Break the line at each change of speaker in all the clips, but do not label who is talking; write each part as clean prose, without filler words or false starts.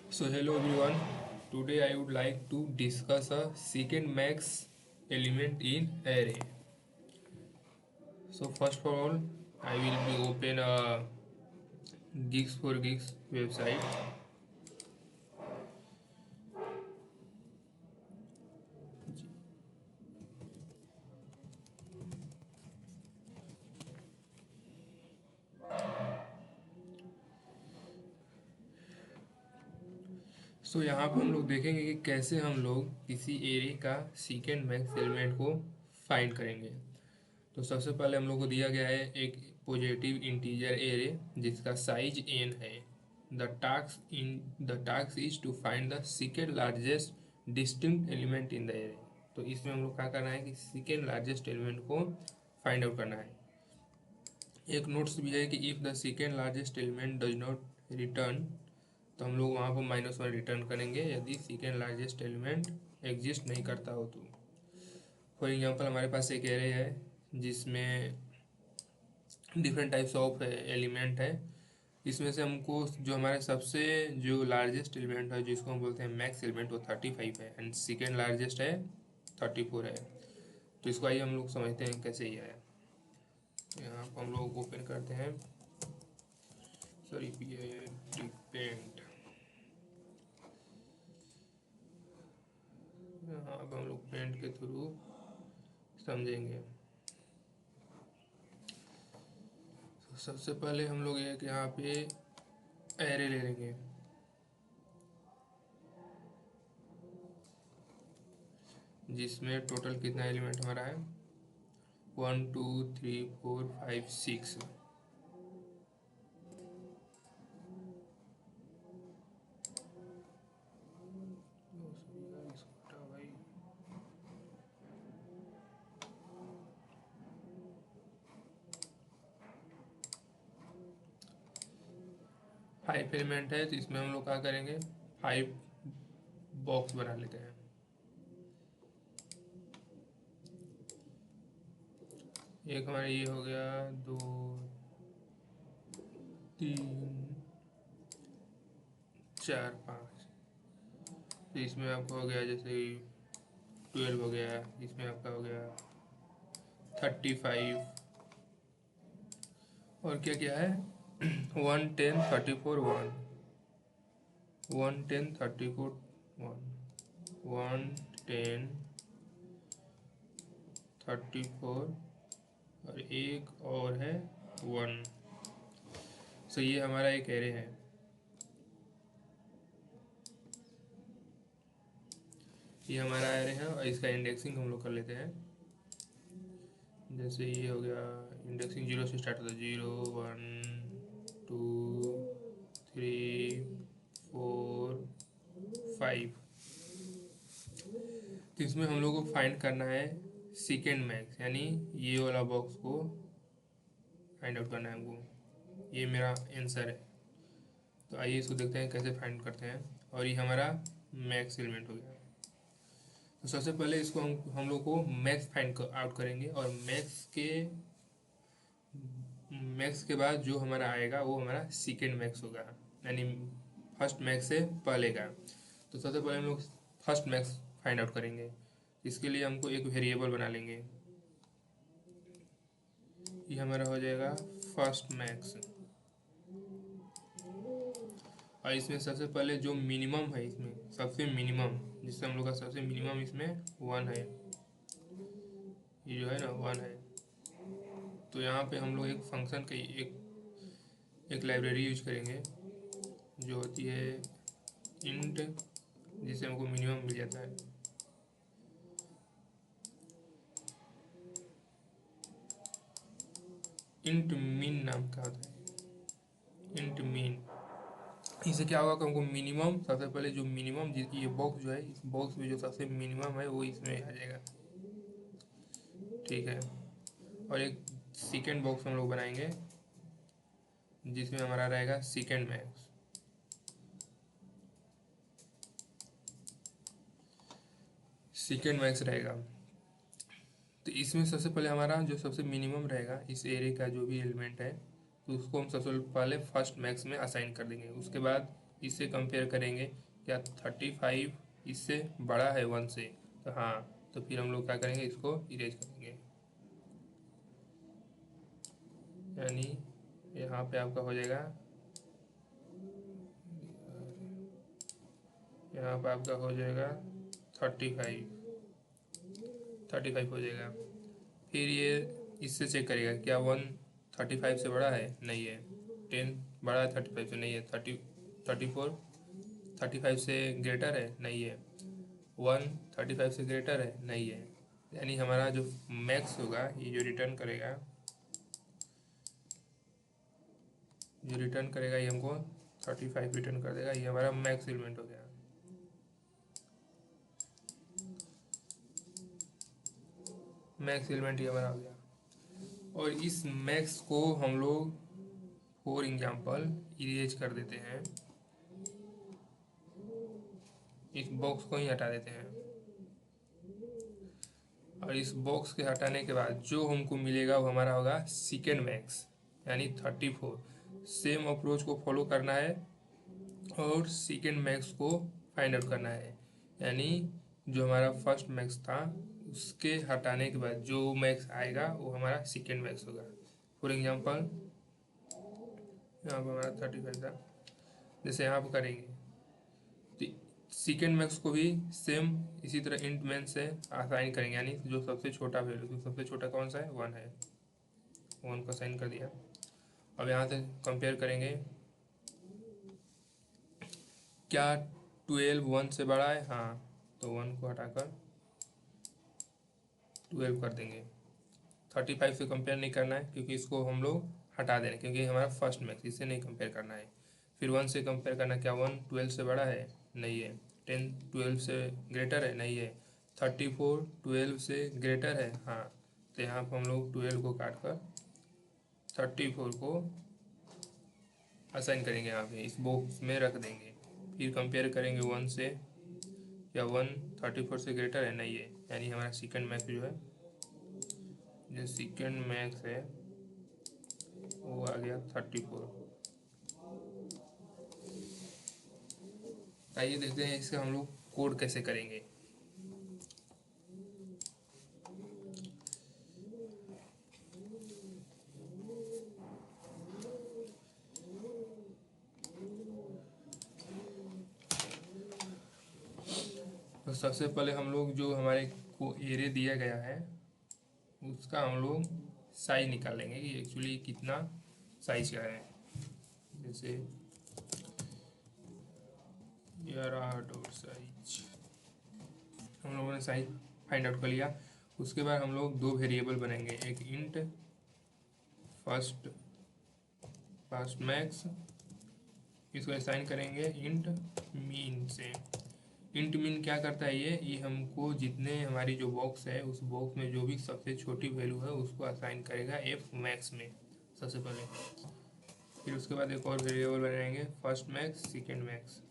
So hello everyone. Today I would like to discuss a secant max element in array. So first of all, I will be open a Geeks for Geeks website. So यहाँ पर हम लोग देखेंगे कि कैसे हम लोग किसी एरे का secant मैक्स एलिमेंट को फाइंड करेंगे। तो सबसे पहले हम लोग को दिया गया है एक पॉजिटिव इंटीजर एरे जिसका साइज n है। The task is to find the second largest distinct element in the array. तो इसमें हम लोग क्या करना है कि सेकेंड लार्जेस्ट एलिमेंट को फाइंड आउट करना है। एक नोट्स भी है कि if the second largest element does not return, तो हम लोग वहाँ पर -1 रिटर्न करेंगे यदि सेकेंड लार्जेस्ट एलिमेंट एग्जिस्ट नहीं करता हो तो। फॉर एग्जांपल हमारे पास एक एरे है जिसमें डिफरेंट टाइप्स ऑफ एलिमेंट है। इसमें से हमको जो हमारे सबसे जो लार्जेस्ट एलिमेंट है जिसको हम बोलते हैं मैक्स एलिमेंट, वो 35 है एंड सेकेंड लार्जेस्ट है 34 है। तो इसको आइए हम लोग समझते हैं कैसे ये है। तो यहाँ पर हम लोग ओपन करते हैं, सॉरी पेंट। यहाँ पर हम लोग पेंट के थ्रू समझेंगे। तो सबसे पहले हम लोग एक यहाँ पे एरे ले लेंगे जिसमें टोटल कितना एलिमेंट हमारा है, 1 2 3 4 5 6। फाइव एलिमेंट है तो इसमें हम लोग क्या करेंगे, 5 बॉक्स बना लेते हैं। एक हमारा ये हो गया, 2 3 4 5। तो इसमें आपका हो गया जैसे 12 हो गया, इसमें आपका हो गया 35। और क्या क्या है 1 10 34 1, 1 10 34 1, 1 10 34 और एक और है 1। सो ये हमारा एक एरे है। ये हमारा एरे है और इसका इंडेक्सिंग हम लोग कर लेते हैं। जैसे ये हो गया, इंडेक्सिंग 0 से स्टार्ट होता है, 0 1 2 3 4 5। तो इसमें हम लोग को फाइंड करना है सेकेंड मैक्स, यानी ये वाला बॉक्स को फाइंड आउट करना है हमको। ये मेरा आंसर है। तो आइए इसको देखते हैं कैसे फाइंड करते हैं। और ये हमारा मैक्स एलिमेंट हो गया। तो सबसे पहले इसको हम लोग को मैक्स फाइंड आउट करेंगे और मैक्स के बाद जो हमारा आएगा वो हमारा सेकेंड मैक्स होगा, यानी फर्स्ट मैक्स से पहले का। तो सबसे पहले हम लोग फर्स्ट मैक्स फाइंड आउट करेंगे। इसके लिए हमको एक वेरिएबल बना लेंगे। ये हमारा हो जाएगा फर्स्ट मैक्स। और इसमें सबसे पहले जो मिनिमम है, इसमें सबसे मिनिमम जिससे हम लोग का सबसे मिनिमम इसमें 1 है। ये जो है ना 1 है। तो यहाँ पे हम लोग एक फंक्शन का एक लाइब्रेरी यूज करेंगे जो होती है इंट, जिससे हमको मिनिमम मिल जाता है। इंट मीन नाम का होता है, इंट मीन। इससे क्या होगा कि हमको मिनिमम, सबसे पहले जो मिनिमम ये बॉक्स जो है, इस बॉक्स में जो सबसे मिनिमम है वो इसमें आ जाएगा। ठीक है। और एक सेकेंड बॉक्स हम लोग बनाएंगे जिसमें हमारा रहेगा सेकेंड मैक्स। सेकेंड मैक्स रहेगा। तो इसमें सबसे पहले हमारा जो सबसे मिनिमम रहेगा इस एरे का जो भी एलिमेंट है, तो उसको हम सबसे पहले फर्स्ट मैक्स में असाइन कर देंगे। उसके बाद इससे कंपेयर करेंगे, क्या 35 इससे बड़ा है 1 से, तो हाँ, तो फिर हम लोग क्या करेंगे, इसको इरेज करेंगे। यानी यहाँ पे आपका हो जाएगा, यहाँ पे आपका हो जाएगा 35 हो जाएगा। फिर ये इससे चेक करेगा, क्या 1 35 से बड़ा है, नहीं है। 10 बड़ा है 35 से, नहीं है। 34 35 से ग्रेटर है, नहीं है। 1 35 से ग्रेटर है, नहीं है। यानी हमारा जो मैक्स होगा, ये जो रिटर्न करेगा, ये हमको 35 रिटर्न कर देगा। ये हमारा मैक्स एलिमेंट हो गया। मैक्स एलिमेंट ये हमारा हो गया। और इस मैक्स को हम लोग फॉर एग्जाम्पल इरेज कर देते हैं, इस बॉक्स को ही हटा देते हैं। और इस बॉक्स के हटाने के बाद जो हमको मिलेगा वो हमारा होगा सेकेंड मैक्स, यानी 34। सेम अप्रोच को फॉलो करना है और सेकेंड मैक्स को फाइंड आउट करना है। यानी जो हमारा फर्स्ट मैक्स था उसके हटाने के बाद जो मैक्स आएगा वो हमारा सेकेंड मैक्स होगा। फॉर एग्जांपल यहाँ पर हमारा 35 था, जैसे यहाँ पर करेंगे तो सेकेंड मैक्स को भी सेम इसी तरह इंट मेन से असाइन करेंगे। यानी जो सबसे छोटा वैल्यू, तो सबसे छोटा कौन सा है, 1 है, 1 को असाइन कर दिया। अब यहाँ से कंपेयर करेंगे, क्या 12 1 से बड़ा है, हाँ, तो 1 को हटाकर 12 कर देंगे। 35 से कंपेयर नहीं करना है क्योंकि इसको हम लोग हटा दें, क्योंकि हमारा फर्स्ट मैक्स, इससे नहीं कंपेयर करना है। फिर 1 से कंपेयर करना, क्या 1 12 से बड़ा है, नहीं है। 10 12 से ग्रेटर है, नहीं है। 34 12 से ग्रेटर है, हाँ, तो यहाँ पर हम लोग 12 को काट कर 34 को असाइन करेंगे, यहाँ पे इस बॉक्स में रख देंगे। फिर कंपेयर करेंगे 1 से, या 1 34 से ग्रेटर है, नहीं है। यानी हमारा सेकेंड मैक्स जो है, जो सेकेंड मैक्स है वो आ गया 34। आइए देखते हैं इसका हम लोग कोड कैसे करेंगे। तो सबसे पहले हम लोग जो हमारे को एरे दिया गया है उसका हम लोग साइज निकाल लेंगे कि एक्चुअली कितना साइज का है। जैसे डॉट साइज, हम लोगों ने साइज फाइंड आउट कर लिया। उसके बाद हम लोग दो वेरिएबल बनाएंगे, एक इंट फर्स्ट मैक्स, इसको असाइन करेंगे इंट मीन से। इंट मीन क्या करता है, ये हमको जितने हमारी जो बॉक्स है उस बॉक्स में जो भी सबसे छोटी वैल्यू है उसको असाइन करेगा एफ मैक्स में सबसे पहले। फिर उसके बाद एक और वेरिएबल बनाएंगे फर्स्ट मैक्स सेकेंड मैक्स,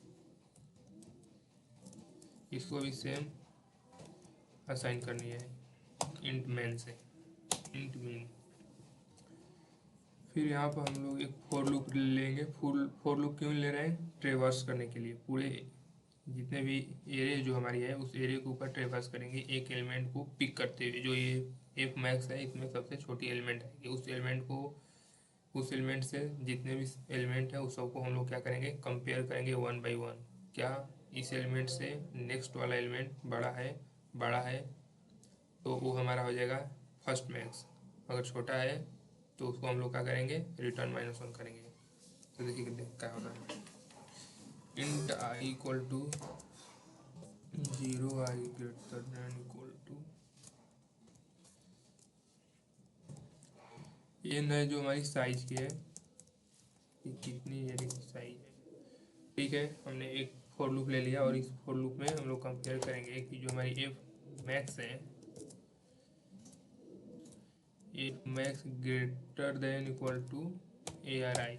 इसको भी सेम असाइन करनी है इंट मेन से, इंट मीन। फिर यहाँ पर हम लोग एक फॉर लूप लेंगे। फॉर लूप क्यों ले रहे हैं, ट्रेवर्स करने के लिए। पूरे जितने भी एरिया जो हमारी है उस एरिया के ऊपर ट्रेवर्स करेंगे, एक एलिमेंट को पिक करते हुए। जो ये एफ मैक्स है इसमें सबसे छोटी एलिमेंट है, उस एलिमेंट को, उस एलिमेंट से जितने भी एलिमेंट है उस सबको हम लोग क्या करेंगे, कंपेयर करेंगे 1 बाई 1। क्या इस एलिमेंट से नेक्स्ट वाला एलिमेंट बड़ा है तो वो हमारा हो जाएगा फर्स्ट मैक्स। अगर छोटा है तो उसको हम लोग क्या करेंगे, रिटर्न -1 करेंगे। तो देखिए क्या होता है, int I equal to 0, I greater than equal to N है जो हमारी साइज की है कि कितनी एरिया की साइज है। ठीक है, हमने एक फॉर लूप ले लिया और इस फॉर लूप में हम लोग कंपेयर करेंगे कि जो हमारी एफ मैक्स है, F max greater than equal to A R I.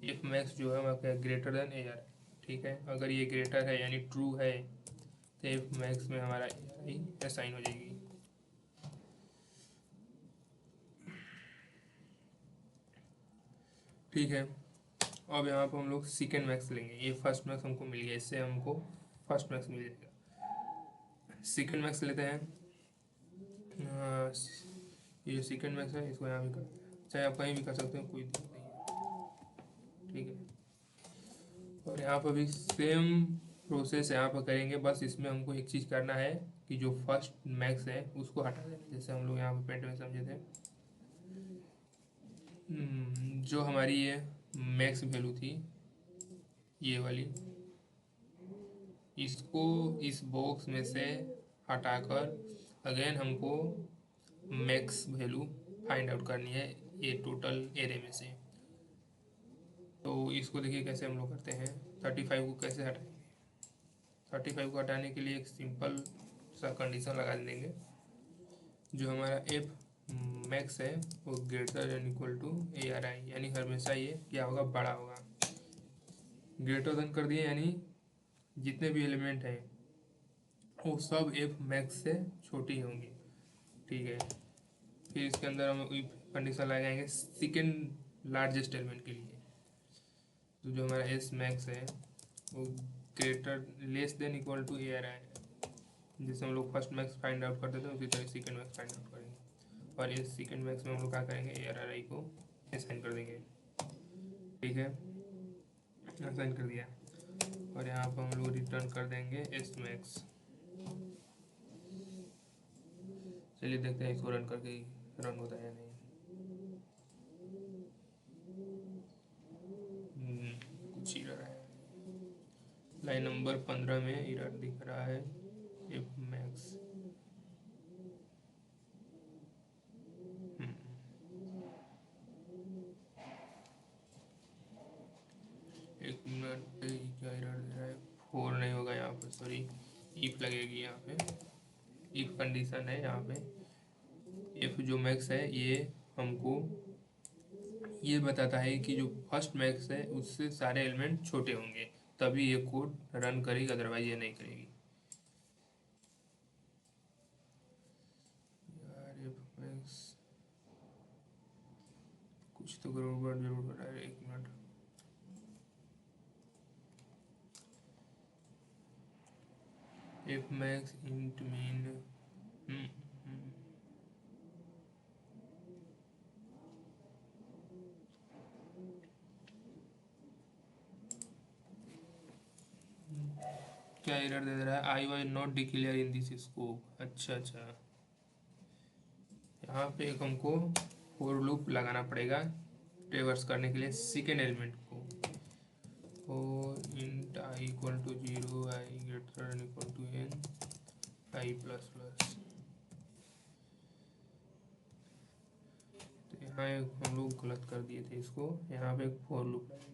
F max जो है हमारा greater than A R I. ठीक है, अगर ये ग्रेटर है यानी ट्रू है तो एफ मैक्स में हमारा ए आर आई असाइन हो जाएगी। ठीक है, अब यहाँ पर हम लोग सेकेंड मैक्स लेंगे। ये फर्स्ट मैक्स हमको मिल गया, इससे हमको फर्स्ट मैक्स मिल जाएगा। सेकेंड मैक्स लेते हैं। ये जो सेकेंड मैक्स है इसको यहाँ भी कर, चाहे आप कहीं भी कर सकते हैं, कोई दिक्कत नहीं है, ठीक है। और यहाँ पर भी सेम प्रोसेस यहाँ पर करेंगे, बस इसमें हमको एक चीज़ करना है कि जो फर्स्ट मैक्स है उसको हटा देना, जैसे हम लोग यहाँ पर पेंट में समझे थे। जो हमारी ये मैक्स वैल्यू थी, ये वाली, इसको इस बॉक्स में से हटाकर अगेन हमको मैक्स वैल्यू फाइंड आउट करनी है ये टोटल एरे में से। तो इसको देखिए कैसे हम लोग करते हैं। 35 को कैसे हटाएंगे। 35 को हटाने के लिए एक सिंपल सा कंडीशन लगा देंगे, जो हमारा एफ मैक्स है वो greater than equal to A R I, यानी हमेशा ये क्या होगा, बड़ा होगा। ग्रेटर देन कर दिए यानी जितने भी एलिमेंट हैं वो सब एफ मैक्स से छोटी होंगी, ठीक है। फिर इसके अंदर हम इफ कंडीशन लगाएंगे सेकेंड लार्जेस्ट एलिमेंट के लिए। तो जो हमारा एस मैक्स है वो greater less than equal to A R I, जिससे हम लोग फर्स्ट मैक्स फाइंड आउट करते थे उसी तरह सेकेंड मैक्स फाइंड आउट करेंगे। और इस सेकेंड मैक्स में हम लोग क्या करेंगे, ए आर आई को असाइन कर देंगे, ठीक है। असाइन कर दिया और यहाँ पर हम लोग रिटर्न कर देंगे एस मैक्स। चलिए देखते हैं इसको रन करके रन होता है नहीं। कुछ एरर है, लाइन नंबर 15 में एरर दिख रहा है एफ मैक्स। एक मिनट, क्या एरर दे रहा है, 4 नहीं होगा यहाँ पे, सॉरी, इफ लगेगी यहाँ पे। इफ कंडीशन है यहाँ पे, इफ जो मैक्स है ये हमको ये बताता है कि जो फर्स्ट मैक्स है उससे सारे एलिमेंट छोटे होंगे, तभी ये कोड रन करेगी, अदरवाइज ये नहीं करेगी। यार एफ मैक्स कुछ तो गड़बड़ जरूर हो रहा है, एक minute. F max int mean क्या एरर दे रहा है, I was not declare in this scope. अच्छा अच्छा, यहाँ पे एक हमको फॉर लूप लगाना पड़ेगा ट्रेवर्स करने के लिए सेकेंड एलिमेंट को। और int I equal to 0, I greater than equal to N, I plus plus. तो यहाँ हम लोग गलत कर दिए थे इसको, यहाँ पे एक फॉर लूप लगेगी।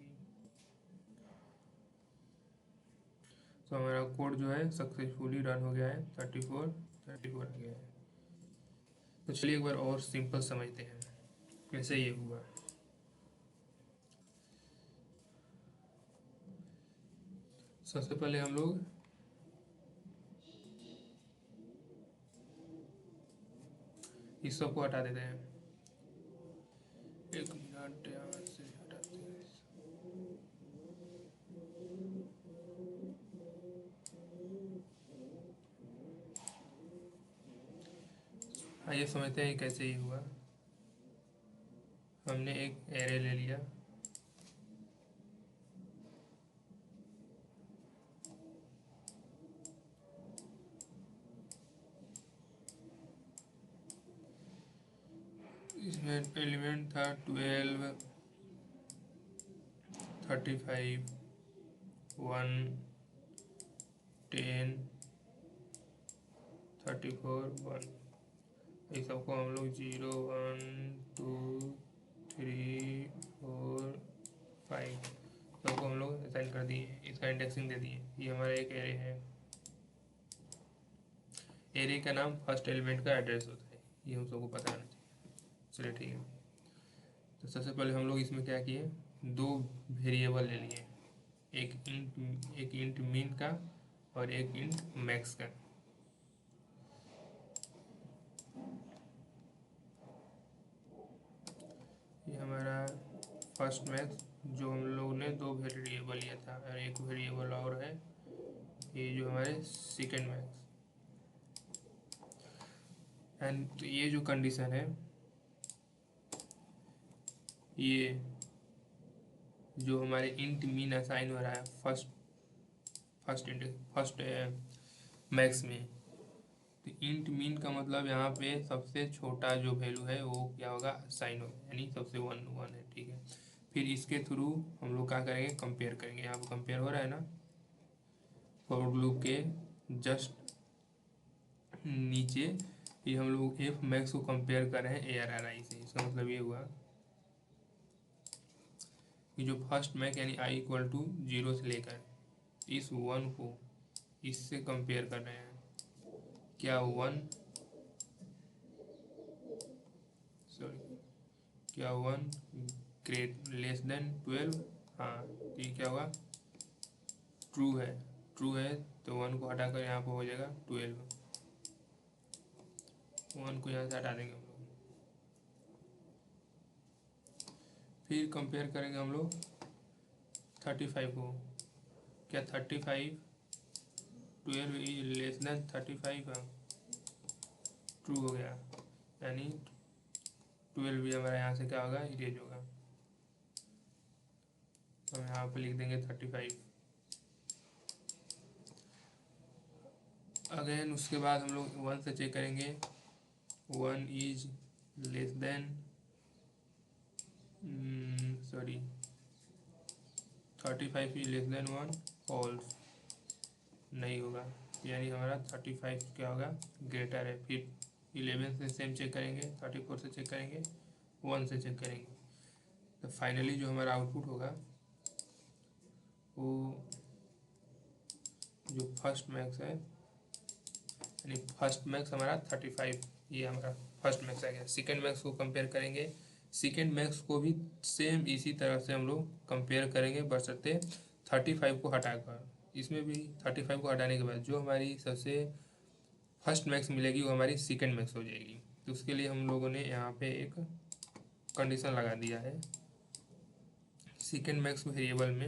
तो हमारा कोड जो है सक्सेसफुली रन हो गया है, 34 आ गया है। तो चलिए एक बार और सिंपल समझते हैं कैसे ये हुआ। सबसे पहले हम लोग इस सब को हटा देते हैं। एक मिनट, यहाँ से हटाते हैं। आइए समझते हैं कैसे ये हुआ। हमने एक एरे ले लिया, इसमें एलिमेंट था 12, 35, 1, 10, 34, 1। ये सबको हम लोग 0, 1, 2, 3, 4, 5 सबको हम लोग असाइन कर दिए, इसका इंडेक्सिंग दे दिए। ये हमारा एक एरे है। एरे का नाम फर्स्ट एलिमेंट का एड्रेस होता है, ये हम सबको पता होना चाहिए। चलिए ठीक है। तो सबसे पहले हम लोग इसमें क्या किए, दो वेरिएबल ले लिए, एक इंट मीन का और एक इंट मैक्स का। ये हमारा फर्स्ट मैक्स जो हम लोग ने 2 वेरिएबल लिया था और एक वेरिएबल और है, ये जो हमारे सेकेंड मैक्स एंड, तो ये जो कंडीशन है, ये जो हमारे इंट मीन असाइन हो रहा है फर्स्ट मैक्स में, तो इंट मीन का मतलब यहाँ पे सबसे छोटा जो वैल्यू है वो क्या होगा, असाइन होगा, यानी सबसे वन वन है, ठीक है। फिर इसके थ्रू हम लोग क्या करेंगे, कंपेयर करेंगे। यहाँ पे कंपेयर हो रहा है ना, फॉर लूप के जस्ट नीचे ये हम लोग एफ मैक्स को कंपेयर कर रहे हैं ए आर आर आई से। इसका मतलब ये हुआ कि जो फर्स्ट मैक यानी आई इक्वल टू 0 से लेकर इस वन को इससे कंपेयर कर रहे हैं। क्या वन, सॉरी, क्या वन ग्रेट लेस देन 12, हाँ, तो ये क्या होगा, ट्रू है। ट्रू है तो वन को हटाकर यहाँ पर हो जाएगा 12, वन को यहाँ से हटा देंगे हम लोग। फिर कंपेयर करेंगे हम लोग 35 को। क्या 35 12 इज लेस देन 35 है, ट्रू हो गया, यानी 12 भी हमारा यहाँ से क्या होगा, इरेज होगा। तो हम यहाँ पर लिख देंगे 35। अगेन उसके बाद हम लोग वन से चेक करेंगे, one is less than, sorry, 35 is less than one, false, नहीं होगा, यानी हमारा 35 क्या होगा, ग्रेटर है। फिर 11 से सेम चेक करेंगे, 34 से चेक करेंगे, 1 से चेक करेंगे। तो फाइनली जो हमारा आउटपुट होगा वो जो फर्स्ट मैक्स है, यानी फर्स्ट मैक्स हमारा 35, ये हमारा फर्स्ट मैक्स आ गया। सेकेंड मैक्स को कंपेयर करेंगे, सेकेंड मैक्स को भी सेम इसी तरह से हम लोग कंपेयर करेंगे, बशर्ते 35 को हटाकर। इसमें भी 35 को हटाने के बाद जो हमारी सबसे फर्स्ट मैक्स मिलेगी वो हमारी सेकेंड मैक्स हो जाएगी। तो उसके लिए हम लोगों ने यहाँ पे एक कंडीशन लगा दिया है। सेकेंड मैक्स वेरिएबल में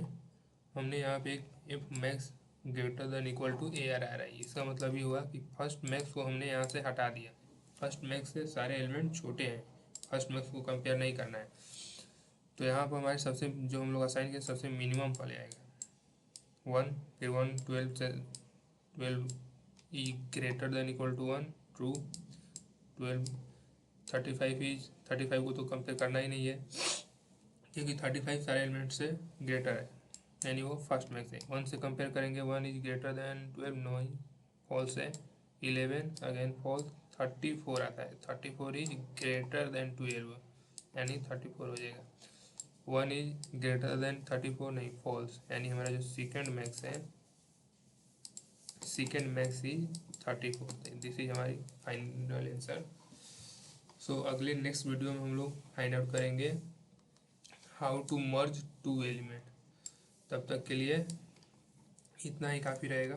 हमने यहाँ पे एक F max greater than equal to A R R I. इसका मतलब ये हुआ कि फर्स्ट मैक्स को हमने यहाँ से हटा दिया। फर्स्ट मैक्स से सारे एलिमेंट छोटे हैं, फर्स्ट मैक्स को कंपेयर नहीं करना है। तो यहाँ पर हमारे सबसे जो हम लोग असाइन किए सबसे मिनिमम पहले आएगा 1, फिर 1 12 से 12 E greater than equal to 1, true, 12 35 is 35 को तो कंपेयर करना ही नहीं है क्योंकि 35 सारे एलिमेंट से ग्रेटर है, यानी वो फर्स्ट मैक्स है। 1 से कंपेयर करेंगे, 1 इज ग्रेटर देन 12, नो ही, फॉल्स है। 11 अगेन फॉल्स, 34 आता है, 34 इज ग्रेटर देन 12, यानी 34 हो जाएगा। 1 इज ग्रेटर देन 34, नहीं, फॉल्स, यानी हमारा जो सेकेंड मैक्स है, second max is 34। This is हमारी फाइनल आंसर। सो अगले नेक्स्ट वीडियो में हम लोग फाइंड आउट करेंगे how to merge two element. तब तक के लिए इतना ही काफ़ी रहेगा।